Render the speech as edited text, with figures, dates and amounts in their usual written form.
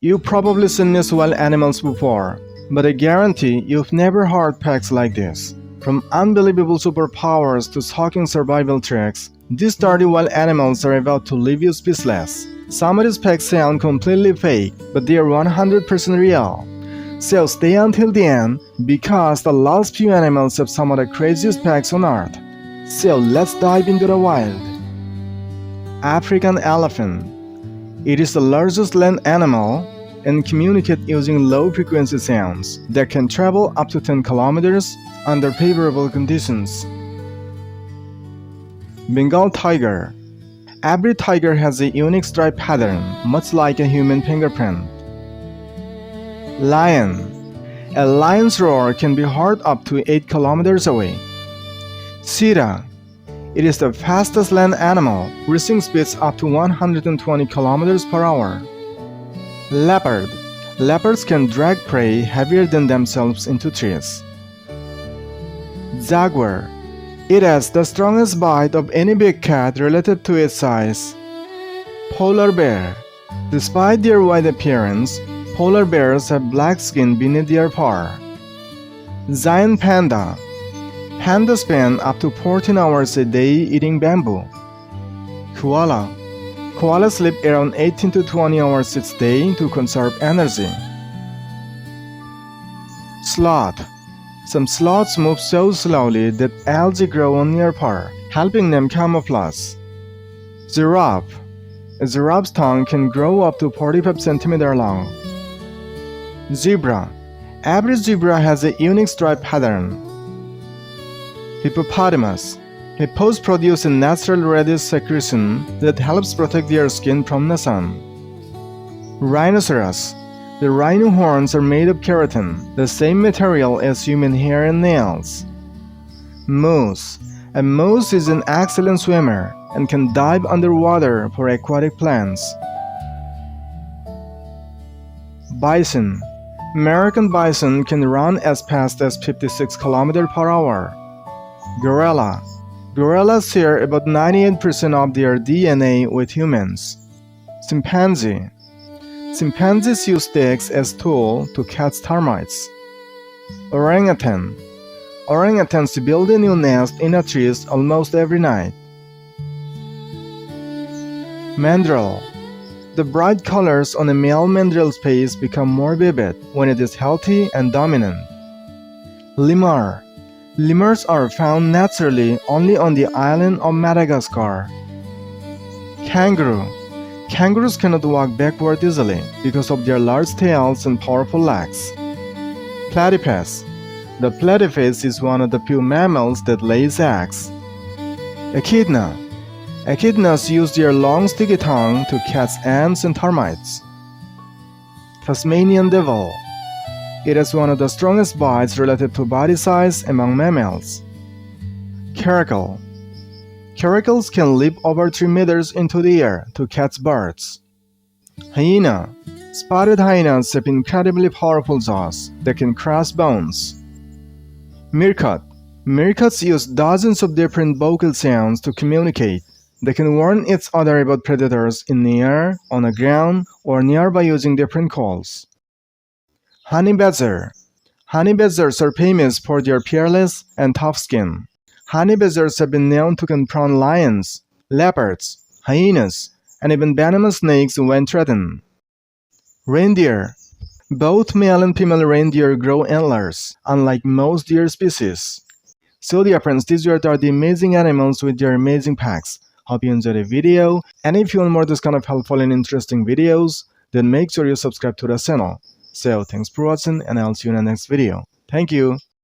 You've probably seen these wild animals before, but I guarantee you've never heard packs like this. From unbelievable superpowers to shocking survival tricks, these sturdy wild animals are about to leave you speechless. Some of these packs sound completely fake, but they are 100% real. So stay until the end, because the last few animals have some of the craziest packs on earth. So let's dive into the wild. African elephant. It is the largest land animal and communicate using low-frequency sounds that can travel up to 10 kilometers under favorable conditions. Bengal Tiger. Every tiger has a unique stripe pattern, much like a human fingerprint. Lion. A lion's roar can be heard up to 8 kilometers away. Cheetah. It is the fastest land animal, reaching speeds up to 120 kilometers per hour. Leopard. Leopards can drag prey heavier than themselves into trees. Jaguar. It has the strongest bite of any big cat relative to its size. Polar bear. Despite their white appearance, polar bears have black skin beneath their fur. Giant panda. Pandas spend up to 14 hours a day eating bamboo. Koala. Koalas sleep around 18 to 20 hours each day to conserve energy. Sloth. Some sloths move so slowly that algae grow on their fur, helping them camouflage. Giraffe. A giraffe's tongue can grow up to 45 cm long. Zebra. Every zebra has a unique stripe pattern. Hippopotamus. Hippos produce a natural reddish secretion that helps protect their skin from the sun. Rhinoceros. The rhino horns are made of keratin, the same material as human hair and nails. Moose. A moose is an excellent swimmer and can dive underwater for aquatic plants. Bison. American bison can run as fast as 56 km per hour. Gorilla. Gorillas share about 98% of their DNA with humans. Chimpanzee. Chimpanzees use sticks as tools to catch termites. Orangutan. Orangutans build a new nest in a tree almost every night. Mandrill. The bright colors on a male mandrill's face become more vivid when it is healthy and dominant. Lemur. Lemurs are found naturally only on the island of Madagascar. Kangaroo. Kangaroos cannot walk backward easily because of their large tails and powerful legs. Platypus. The platypus is one of the few mammals that lays eggs. Echidna. Echidnas use their long sticky tongue to catch ants and termites. Tasmanian Devil. It has one of the strongest bites relative to body size among mammals. Caracal. Caracals can leap over 3 meters into the air to catch birds. Hyena. Spotted hyenas have incredibly powerful jaws that can crush bones. Meerkat. Meerkats use dozens of different vocal sounds to communicate. They can warn each other about predators in the air, on the ground, or nearby using different calls. Honey badger. Honey badgers are famous for their fearless and tough skin. Honey badgers have been known to confront lions, leopards, hyenas, and even venomous snakes when threatened. Reindeer. Both male and female reindeer grow antlers, unlike most deer species. So dear friends, these are the amazing animals with their amazing packs. Hope you enjoyed the video, and if you want more of this kind of helpful and interesting videos, then make sure you subscribe to the channel. So thanks for watching, and I'll see you in the next video. Thank you.